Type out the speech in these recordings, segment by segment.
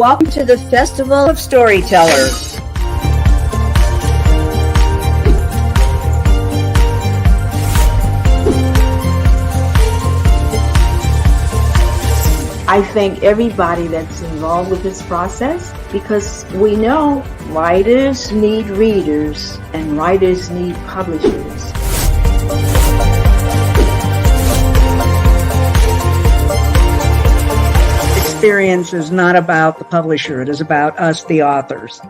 welcome to the Festival of Storytellers. I thank everybody that's involved with this process because we know writers need readers and writers need publishers. Experience is not about the publisher, it is about us, the authors.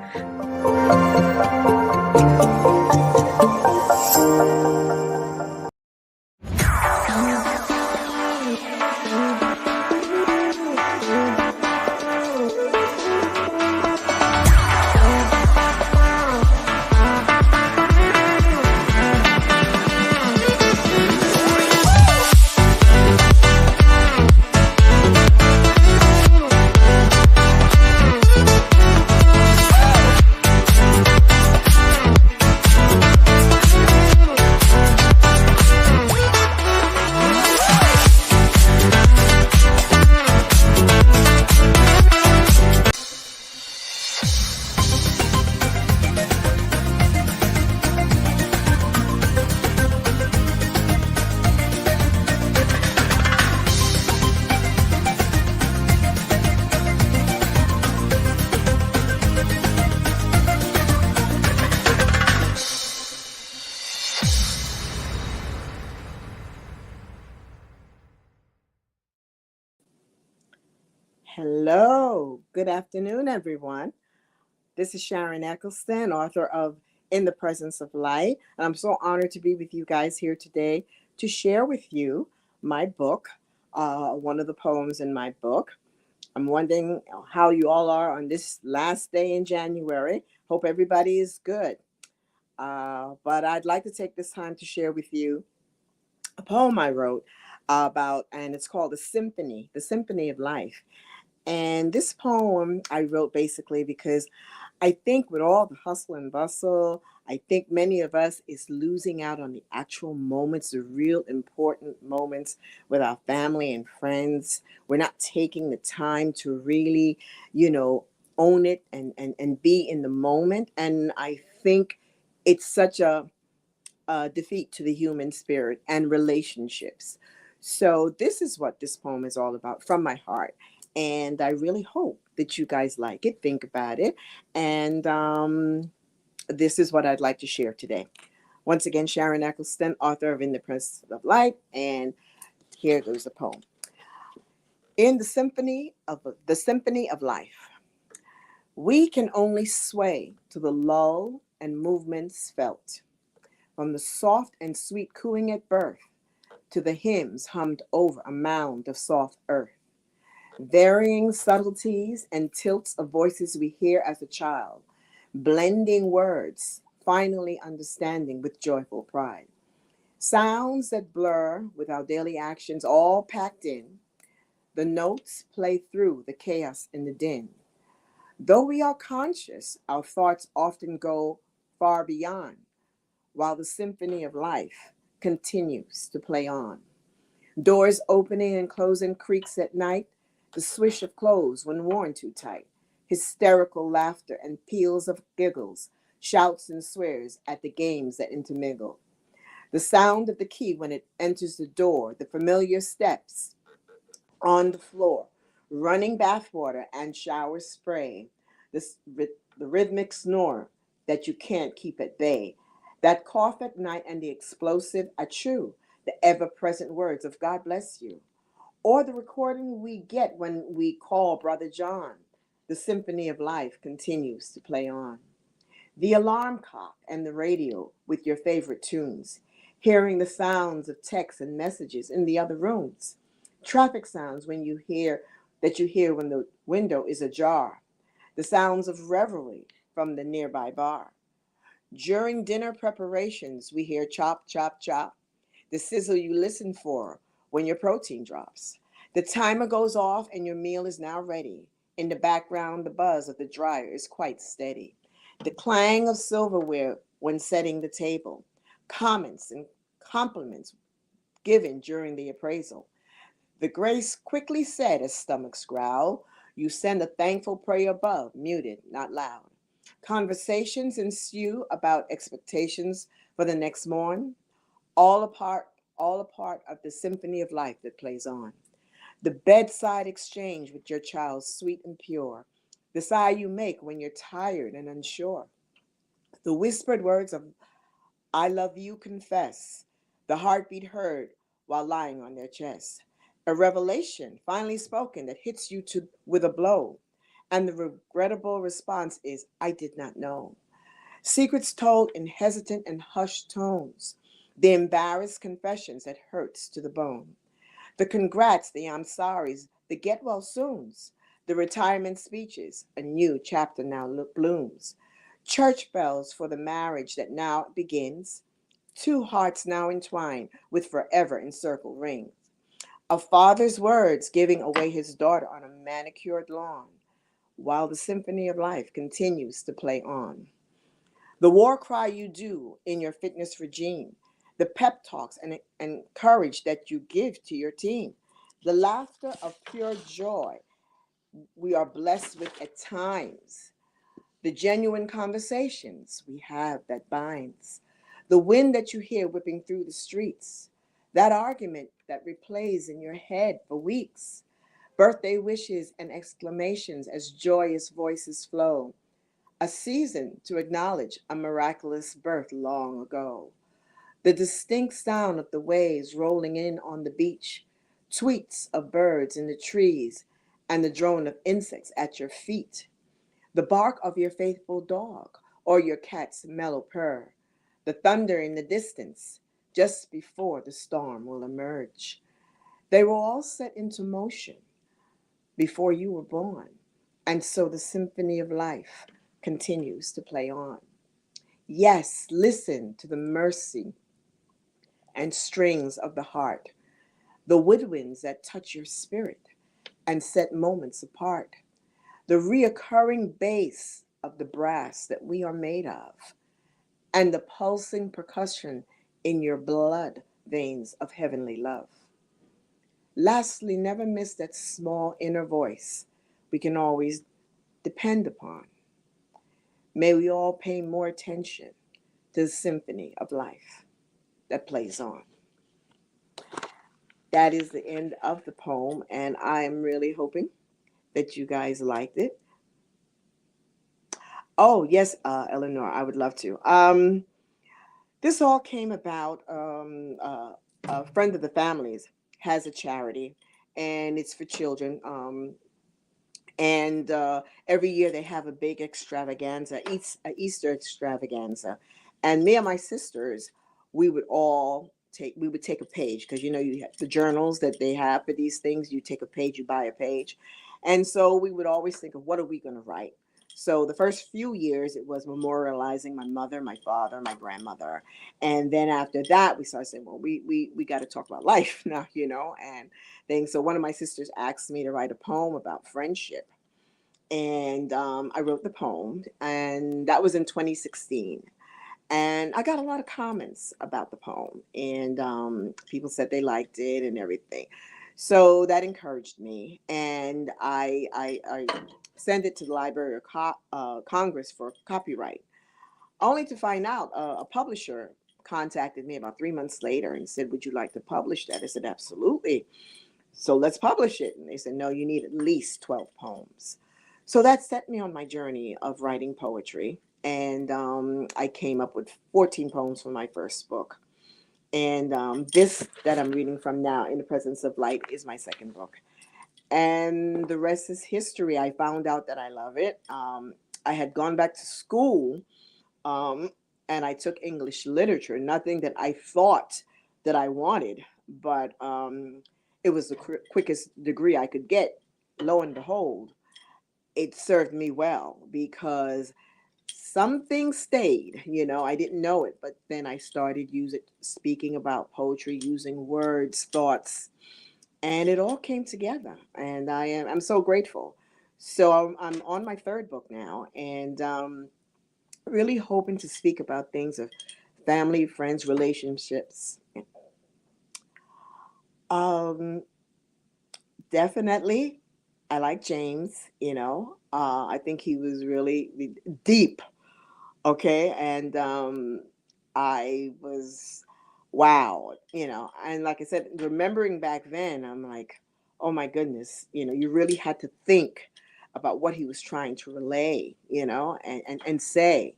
Hello, good afternoon, everyone. This is Sharon Eccleston, author of In the Presence of Light. And I'm so honored to be with you guys here today to share with you my book, one of the poems in my book. I'm wondering how you all are on this last day in January. Hope everybody is good. But I'd like to take this time to share with you a poem I wrote about, and it's called The Symphony of Life. And this poem I wrote basically because I think with all the hustle and bustle, I think many of us is losing out on the actual moments, the real important moments with our family and friends. We're not taking the time to really, own it and be in the moment. And I think it's such a defeat to the human spirit and relationships. So this is what this poem is all about from my heart. And I really hope that you guys like it, think about it. And this is what I'd like to share today. Once again, Sharon Eccleston, author of In the Presence of Light. And here goes the poem. In the symphony of life, we can only sway to the lull and movements felt, from the soft and sweet cooing at birth to the hymns hummed over a mound of soft earth. Varying subtleties and tilts of voices we hear as a child, blending words, finally understanding with joyful pride. Sounds that blur with our daily actions, all packed in. The notes play through the chaos and the din. Though we are conscious, our thoughts often go far beyond, while the symphony of life continues to play on. Doors opening and closing creaks at night, the swish of clothes when worn too tight, hysterical laughter and peals of giggles, shouts and swears at the games that intermingle. The sound of the key when it enters the door, the familiar steps on the floor, running bathwater and shower spray, the rhythmic snore that you can't keep at bay, that cough at night and the explosive achoo, the ever-present words of God bless you. Or the recording we get when we call Brother John. The symphony of life continues to play on. The alarm clock and the radio with your favorite tunes. Hearing the sounds of texts and messages in the other rooms. Traffic sounds when you hear when the window is ajar. The sounds of revelry from the nearby bar. During dinner preparations, we hear chop, chop, chop. The sizzle you listen for when your protein drops. The timer goes off and your meal is now ready. In the background, the buzz of the dryer is quite steady. The clang of silverware when setting the table. Comments and compliments given during the appraisal. The grace quickly said as stomachs growl. You send a thankful prayer above, muted, not loud. Conversations ensue about expectations for the next morn, all a part, all a part of the symphony of life that plays on. The bedside exchange with your child, sweet and pure. The sigh you make when you're tired and unsure. The whispered words of I love you confess. The heartbeat heard while lying on their chest. A revelation finally spoken that hits you with a blow. And the regrettable response is, I did not know. Secrets told in hesitant and hushed tones. The embarrassed confessions that hurts to the bone. The congrats, the I'm sorries, the get well soons, the retirement speeches, a new chapter now blooms. Church bells for the marriage that now begins, two hearts now entwined with forever encircled rings. A father's words giving away his daughter on a manicured lawn, while the symphony of life continues to play on. The war cry you do in your fitness regime, the pep talks and courage that you give to your team, the laughter of pure joy we are blessed with at times, the genuine conversations we have that binds, the wind that you hear whipping through the streets, that argument that replays in your head for weeks, birthday wishes and exclamations as joyous voices flow, a season to acknowledge a miraculous birth long ago. The distinct sound of the waves rolling in on the beach, tweets of birds in the trees, and the drone of insects at your feet. The bark of your faithful dog or your cat's mellow purr. The thunder in the distance just before the storm will emerge. They were all set into motion before you were born. And so the symphony of life continues to play on. Yes, listen to the mercy and strings of the heart, the woodwinds that touch your spirit and set moments apart, the reoccurring bass of the brass that we are made of, and the pulsing percussion in your blood veins of heavenly love. Lastly, never miss that small inner voice we can always depend upon. May we all pay more attention to the symphony of life that plays on. That is the end of the poem, and I am really hoping that you guys liked it. Oh, yes, Eleanor, I would love to. This all came about, a friend of the family's has a charity, and it's for children. And every year they have a big extravaganza, Easter extravaganza. And me and my sisters, we would take a page, because you have the journals that they have for these things. You take a page, you buy a page. And so we would always think of, what are we going to write? So the first few years it was memorializing my mother, my father, my grandmother. And then after that we started saying, well, we got to talk about life now, and things. So one of my sisters asked me to write a poem about friendship. And I wrote the poem, and that was in 2016. And I got a lot of comments about the poem, and people said they liked it and everything. So that encouraged me, and I sent it to the Library of Congress for copyright, only to find out a publisher contacted me about 3 months later and said, would you like to publish that? I said, absolutely. So let's publish it. And they said, no, you need at least 12 poems. So that set me on my journey of writing poetry. And I came up with 14 poems for my first book. And this that I'm reading from now, In the Presence of Light, is my second book. And the rest is history. I found out that I love it. I had gone back to school, um, and I took English literature, nothing that I thought that I wanted, but it was the quickest degree I could get. Lo and behold, it served me well, because something stayed. I didn't know it, but then I started speaking about poetry, using words, thoughts, and it all came together. And I'm so grateful. So I'm on my third book now, and really hoping to speak about things of family, friends, relationships. Um, Definitely I like James, I think he was really deep. Okay. And I was, wow, and like I said, remembering back then, I'm like, oh my goodness, you really had to think about what he was trying to relay, and say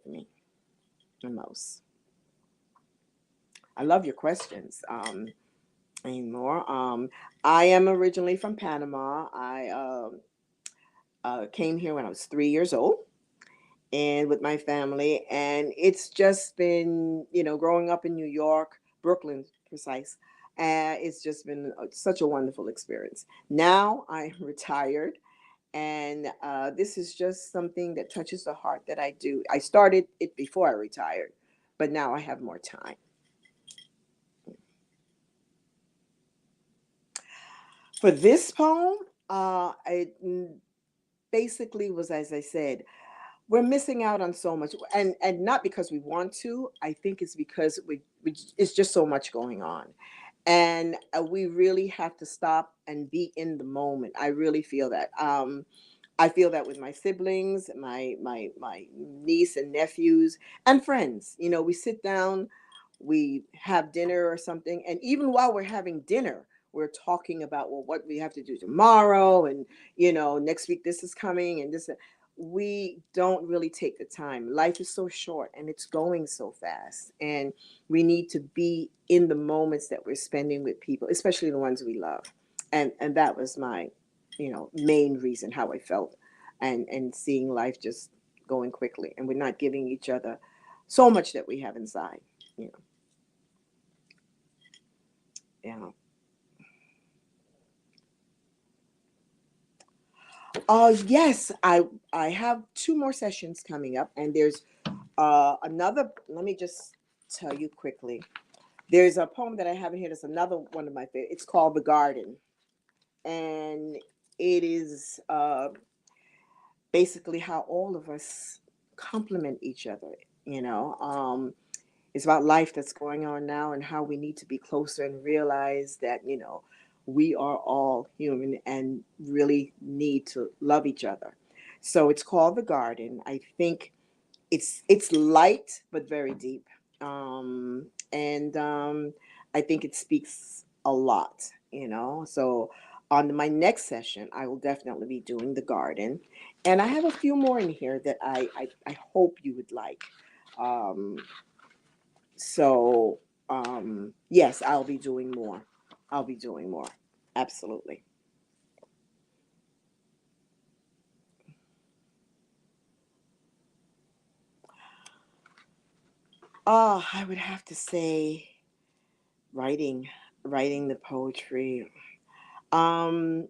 to me the most. I love your questions. Anymore. I am originally from Panama. I came here when I was 3 years old and with my family. And it's just been, growing up in New York, Brooklyn, precise. It's just been such a wonderful experience. Now I'm retired, and this is just something that touches the heart that I do. I started it before I retired, but now I have more time. For this poem, it basically was, as I said, we're missing out on so much, and not because we want to. I think it's because we it's just so much going on, and we really have to stop and be in the moment. I really feel that. I feel that with my siblings, my niece and nephews, and friends. We sit down, we have dinner or something, and even while we're having dinner, we're talking about, well, what we have to do tomorrow, and next week this is coming, and this. We don't really take the time. Life is so short and it's going so fast, and we need to be in the moments that we're spending with people, especially the ones we love. And that was my main reason how I felt, and seeing life just going quickly, and we're not giving each other so much that we have inside. you know yeah. Yes, I have two more sessions coming up, and there's another. Let me just tell you quickly. There's a poem that I have in here that's another one of my favorite. It's called The Garden, and it is basically how all of us complement each other. It's about life that's going on now, and how we need to be closer and realize that we are all human and really need to love each other. So it's called The Garden. I think it's light but very deep, and I think it speaks a lot. So on my next session, I will definitely be doing The Garden, and I have a few more in here that I hope you would like. Um, so yes, I'll be doing more. I'll be doing more. Absolutely. I would have to say writing, writing the poetry. Um,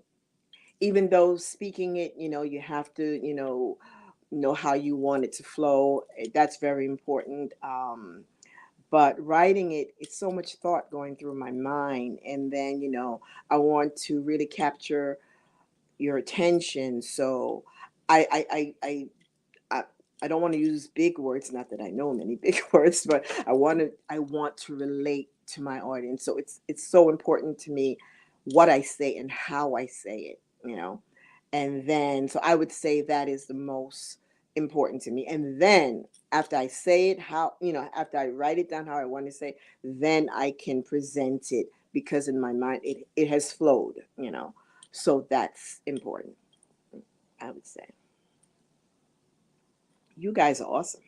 Even though speaking it, you have to, know how you want it to flow. That's very important. But writing it, it's so much thought going through my mind, and then I want to really capture your attention. So I I I I I, I don't want to use big words. Not that I know many big words, but I want to relate to my audience. So it's so important to me what I say and how I say it. And then so I would say that is the most important to me. And then after I say it, after I write it down how I want to say, then I can present it, because in my mind it has flowed. So that's important, I would say. You guys are awesome.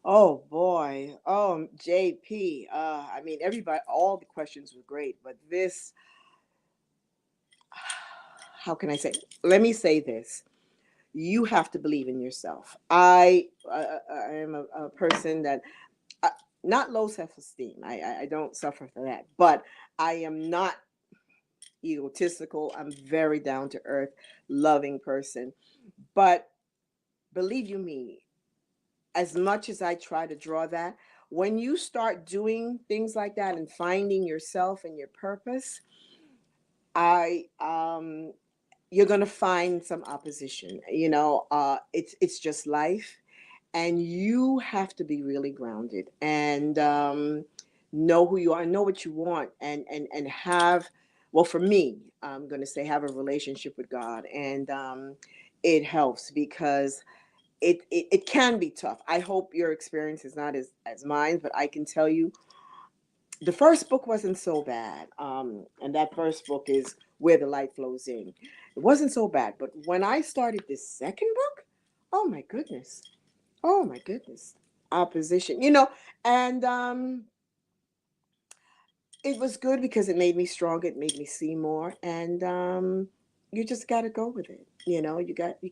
Oh boy. JP. I mean, everybody, all the questions were great, but this, how can I say? Let me say this. You have to believe in yourself. I am a person that, uh, not low self-esteem. I don't suffer from that, but I am not egotistical. I'm very down to earth, loving person. But believe you me, as much as I try to draw that, when you start doing things like that and finding yourself and your purpose, I you're gonna find some opposition. It's just life, and you have to be really grounded. And know who you are, know what you want, and have, well, for me, I'm going to say have a relationship with God. And it helps because it can be tough. I hope your experience is not as mine, but I can tell you the first book wasn't so bad. And that first book is Where the Light Flows In. It wasn't so bad. But when I started this second book, oh my goodness. Oh my goodness. Opposition, and it was good because it made me stronger. It made me see more. And you just got to go with it. You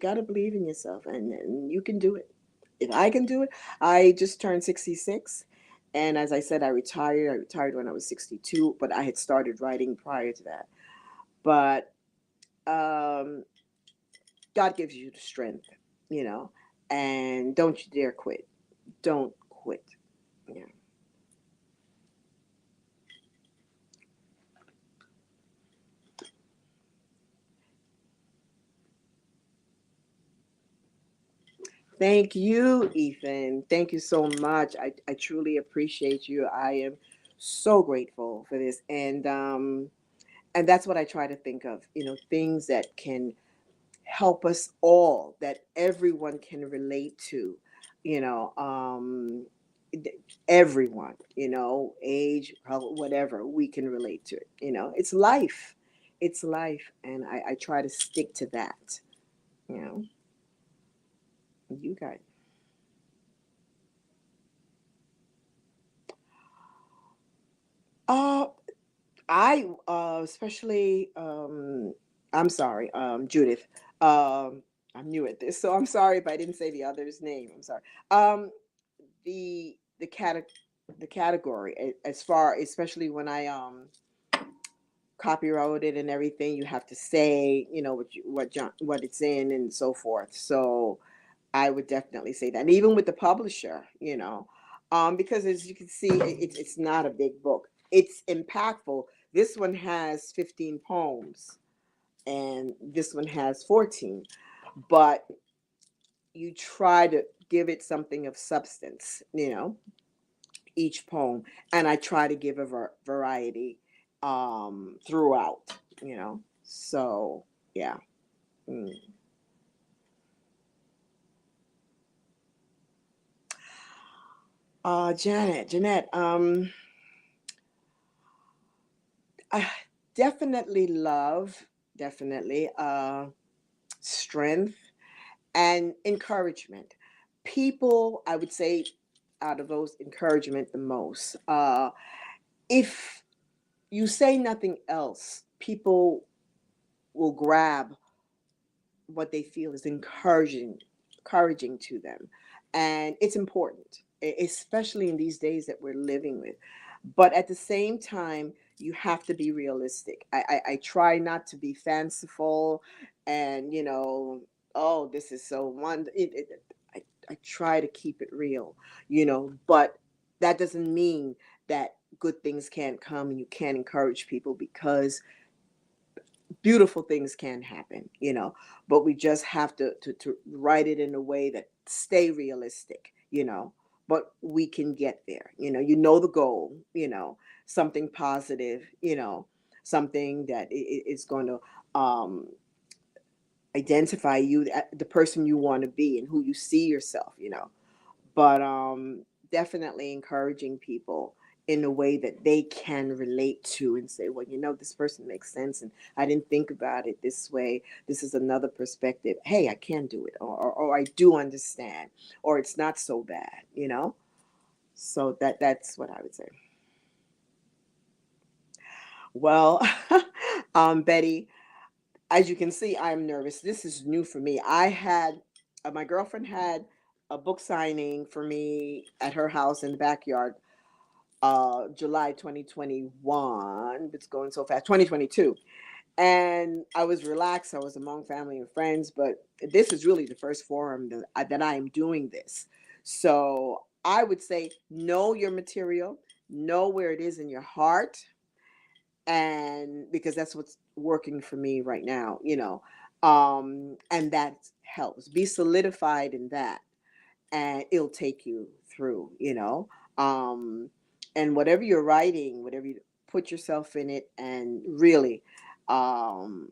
got to believe in yourself, and you can do it. If I can do it, I just turned 66. And as I said, I retired. I retired when I was 62, but I had started writing prior to that. But um, God gives you the strength, you know, and don't you dare quit. Don't quit. Yeah. Thank you, Ethan. Thank you so much. I truly appreciate you. I am so grateful for this. And that's what I try to think of, things that can help us all, that everyone can relate to, you know, um, everyone, age, whatever, we can relate to it. It's life. It's life. And I try to stick to that, you know, you guys. Uh, I especially I'm sorry, Judith. I'm new at this, so I'm sorry if I didn't say the other's name. I'm sorry. Um, the category, as far, especially when I copyright it and everything, you have to say, what it's in and so forth. So I would definitely say that. And even with the publisher, because as you can see, it's not a big book. It's impactful. This one has 15 poems and this one has 14. But you try to give it something of substance, each poem. And I try to give a variety throughout, So, yeah. Mm. Jeanette, I definitely love, definitely strength and encouragement. People, I would say, out of those, encouragement the most. If you say nothing else, people will grab what they feel is encouraging to them, and it's important, especially in these days that we're living with. But at the same time, you have to be realistic. I try not to be fanciful, and oh, this is so I try to keep it real, but that doesn't mean that good things can't come and you can't encourage people, because beautiful things can happen, but we just have to write it in a way that stay realistic, but we can get there, the goal, something positive, something that is going to um, identify you, the person you want to be and who you see yourself, but definitely encouraging people in a way that they can relate to and say, well, this person makes sense, and I didn't think about it this way. This is another perspective. Hey, I can do it, or I do understand, or it's not so bad, So that's what I would say. Well, Betty, as you can see, I'm nervous. This is new for me. I had my girlfriend had a book signing for me at her house in the backyard, July 2021. It's going so fast, 2022. And I was relaxed. I was among family and friends, but this is really the first forum that I am doing this. So I would say know your material, know where it is in your heart, and because that's what's working for me right now, and that helps. Be solidified in that, and it'll take you through, um And whatever you're writing, whatever you put yourself in it, and really, um,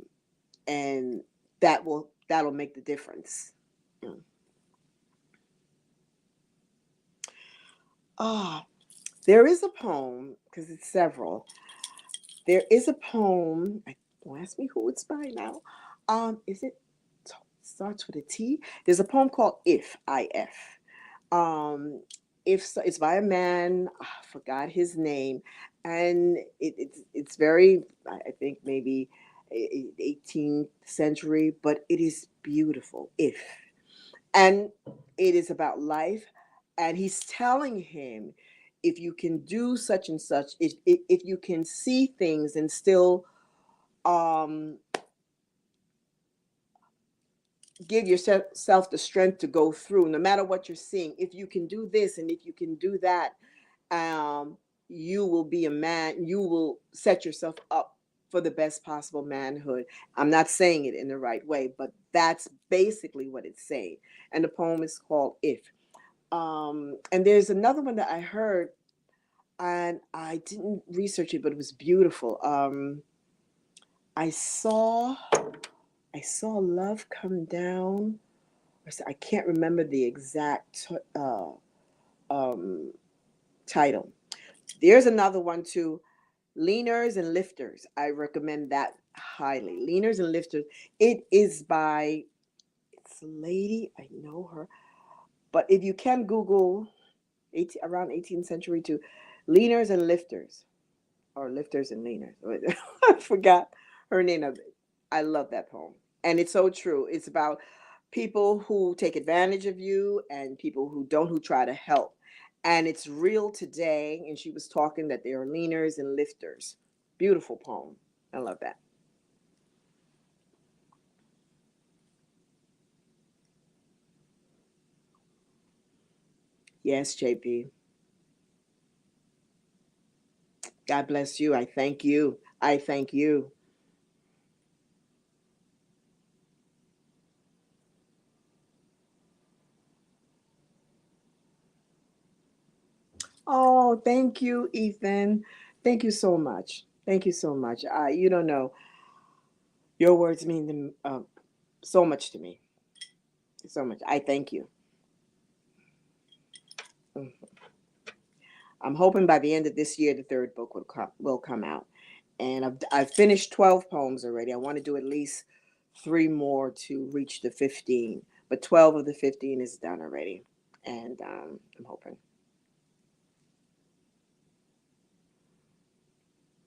and that'll make the difference. Mm. Ah, there is a poem, because it's several. There is a poem. Don't ask me who it's by now. Is it starts with a T? There's a poem called If. Um, if it's by a man, I forgot his name, and it's very, I think maybe 18th century, but it is beautiful. If, and it is about life, and he's telling him, if you can do such and such, if you can see things and still um give yourself the strength to go through, no matter what you're seeing, if you can do this and if you can do that, um you will be a man, you will set yourself up for the best possible manhood. I'm not saying it in the right way, but that's basically what it's saying. And the poem is called If. And there's another one that I heard, and I didn't research it, but it was beautiful. I saw I saw love come down. I can't remember the exact um, title. There's another one too, Leaners and Lifters. I recommend that highly. Leaners and Lifters. It is by, it's a lady, I know her, but if you can Google around 18th century too, Leaners and Lifters, or Lifters and Leaners. I forgot her name of it. I love that poem. And it's so true. It's about people who take advantage of you and people who don't, who try to help. And it's real today. And she was talking that there are leaners and lifters. Beautiful poem. I love that. Yes, JP. God bless you. I thank you. I thank you. Oh, thank you, Ethan. Thank you so much. Thank you so much. You don't know. Your words mean so much to me. So much. I thank you. Mm. I'm hoping by the end of this year, the third book will come out. And I've finished 12 poems already. I want to do at least three more to reach the 15. But 12 of the 15 is done already. And I'm hoping.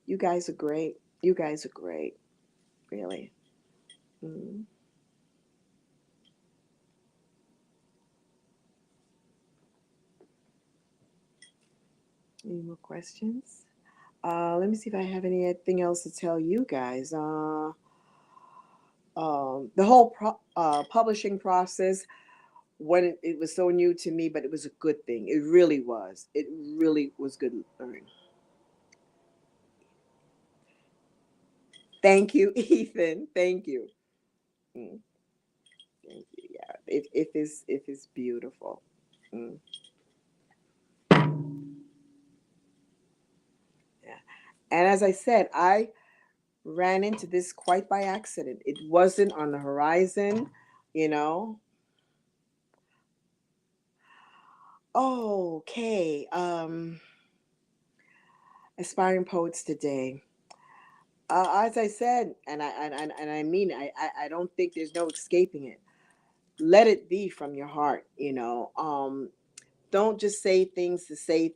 You guys are great. You guys are great. Really. Mm. Any more questions? Let me see if I have anything else to tell you guys. The whole publishing process, when it was so new to me, but it was a good thing. It really was. It really was good learning. Thank you, Ethan. Thank you. Mm, thank you. Yeah, if it's beautiful. Mm, yeah. And as I said, I ran into this quite by accident. It wasn't on the horizon, you know. Oh, okay. Aspiring poets today. As I said, and I mean, I don't think there's no escaping it. Let it be from your heart. Don't just say things to say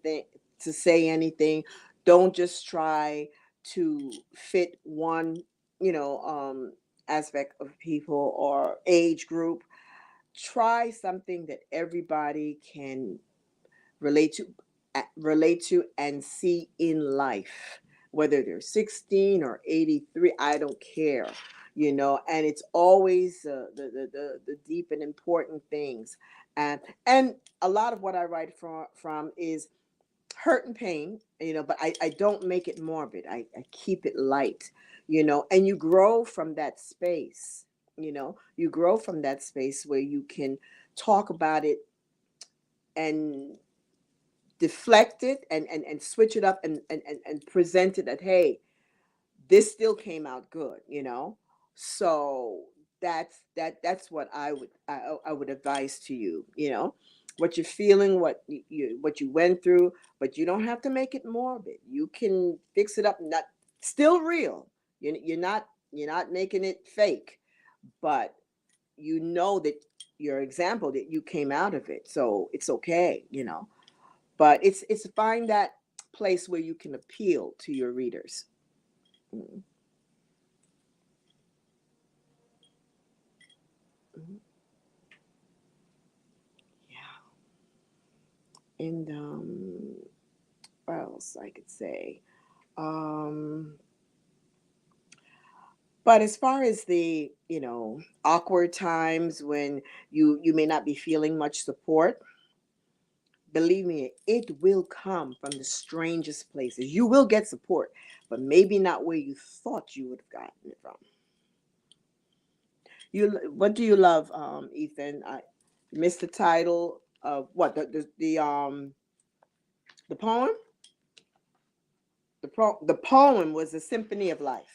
anything. Don't just try to fit one, you know, aspect of people or age group. Try something that everybody can relate to relate to and see in life, whether they're 16 or 83. I don't care, and it's always the deep and important things. And a lot of what I write from is hurt and pain, but I don't make it morbid. I keep it light, and you grow from that space. You grow from that space where you can talk about it and deflect it and switch it up and present it that, hey, this still came out good, so that's what I would advise to you, what you're feeling, what you went through, but you don't have to make it morbid. You can fix it up, not still real. You're not making it fake, but that your example that you came out of it, so it's okay, but it's find that place where you can appeal to your readers. Mhm. Mhm. Yeah. And what else I could say? Um, but as far as the awkward times when you may not be feeling much support, believe me, it will come from the strangest places. You will get support, but maybe not where you thought you would have gotten it from. What do you love, Ethan? I missed the title of what the poem. The poem was a symphony of life.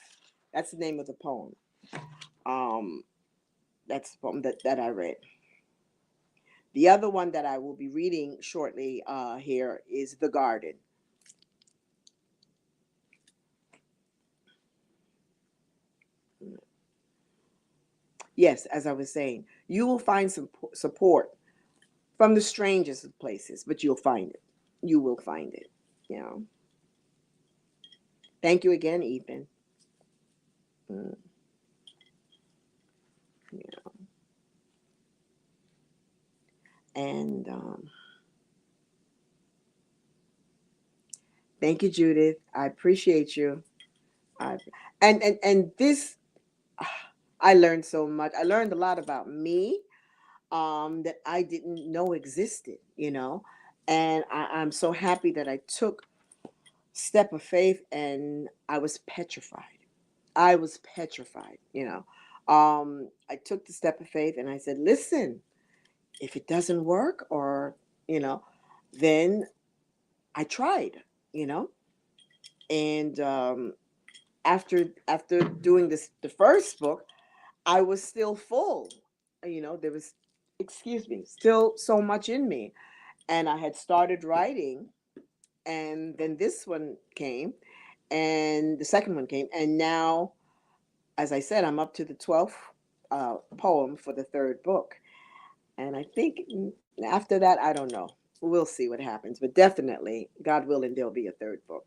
That's the name of the poem. Um, that's the poem that I read. The other one that I will be reading shortly here is The Garden. Yes, as I was saying, you will find some support from the strangest of places, but you'll find it. You will find it. You know. Thank you again, Ethan. Mm, yeah. And thank you, Judith. I appreciate you. I, and this, I learned so much. I learned a lot about me that I didn't know existed. And I'm so happy that I took step of faith, and I was petrified. I was petrified. I took the step of faith, and I said, "Listen, if it doesn't work, or you know, then I tried." You know, and after doing the first book, I was still full. There was, excuse me, still so much in me, and I had started writing, and then this one came, and the second one came, and now, as I said, I'm up to the 12th poem for the third book, and I think after that, I don't know. We'll see what happens, but definitely, God willing, there'll be a third book.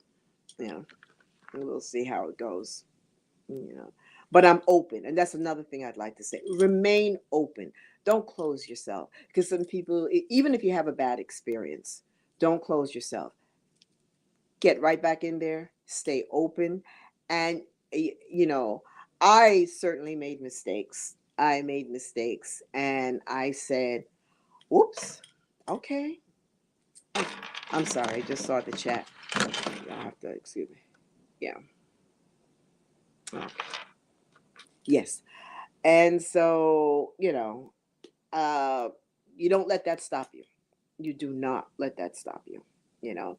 Yeah, and we'll see how it goes. you know but I'm open, and that's another thing I'd like to say. Remain open. Don't close yourself, because some people, even if you have a bad experience, don't close yourself. Get right back in there, stay open. And I certainly made mistakes. And I said, oops, okay. I'm sorry, I just saw the chat. You'll have to excuse me. Yeah. Okay. Yes. And so, uh, you don't let that stop you. You do not let that stop you, you know.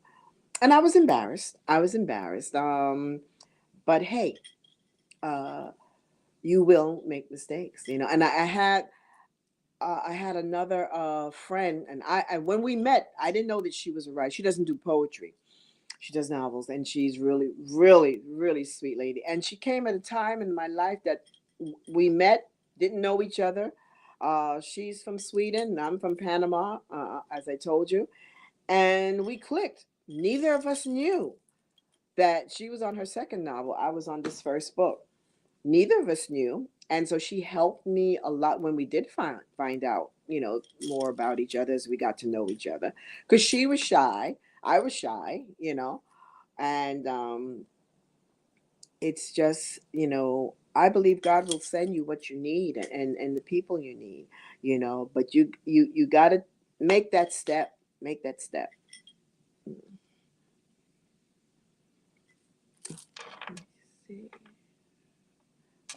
And I was embarrassed. But hey, uh, you will make mistakes, And I had another friend, and I when we met, I didn't know that she was a writer. She doesn't do poetry. She does novels, and she's really, really, really sweet lady. And she came at a time in my life that we met, didn't know each other. She's from Sweden, and I'm from Panama, as I told you, and we clicked. Neither of us knew that she was on her second novel. I was on this first book. Neither of us knew, and so she helped me a lot when we did find out, more about each other as we got to know each other. Because she was shy, I was shy, and it's just, I believe God will send you what you need, and the people you need, but you got to make that step. Make that step. See.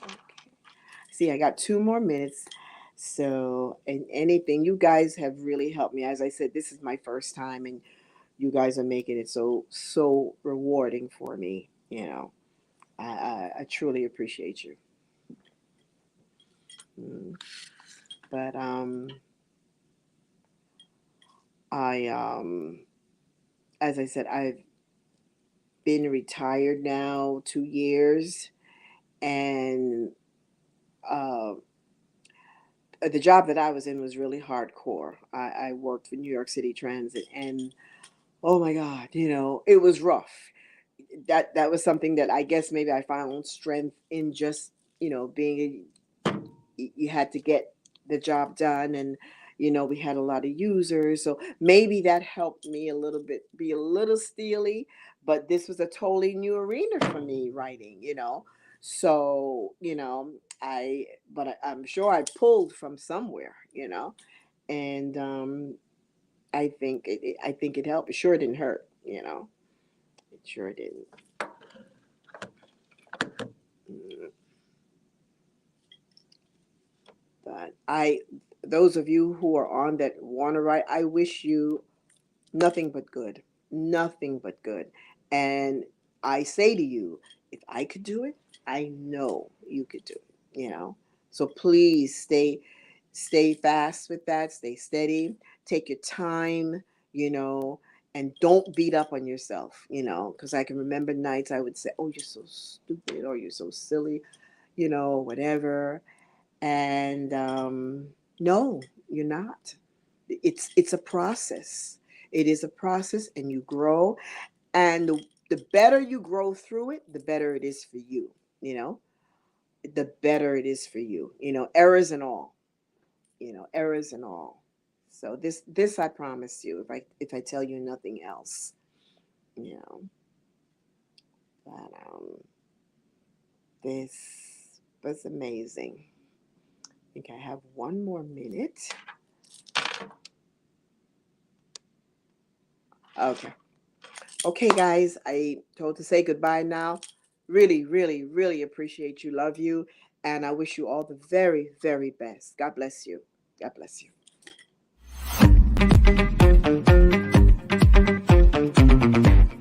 Okay. See, I got 2 more minutes. So, and anything, you guys have really helped me. As I said, this is my first time, and you guys are making it so rewarding for me. I truly appreciate you. Mm. But I as I said, I've been retired now 2 years, and uh, the job that I was in was really hardcore. I worked for New York City Transit, and oh my God, it was rough. That was something that I guess maybe I found strength in, just being you had to get the job done, and we had a lot of users, so maybe that helped me a little bit be a little steely. But this was a totally new arena for me, writing. So I'm sure I pulled from somewhere. And I think it helped. It sure didn't hurt. It sure didn't. Mm. But those of you who are on that want to write, I wish you nothing but good, nothing but good. And I say to you, if I could do it, I know you could do it. So please stay fast with that. Stay steady. Take your time. You know, and don't beat up on yourself. Because I can remember nights I would say, "Oh, you're so stupid," or "You're so silly," whatever. And no, you're not. It's a process. It is a process, and you grow. And the better you grow through it, the better it is for you. You know, the better it is for you. Errors and all. Errors and all. So this I promise you. If I tell you nothing else, you know, but this was amazing. I think I have one more minute. Okay. Okay, guys, I told to say goodbye now. Really, really, really appreciate you. Love you. And I wish you all the very, very best. God bless you. God bless you.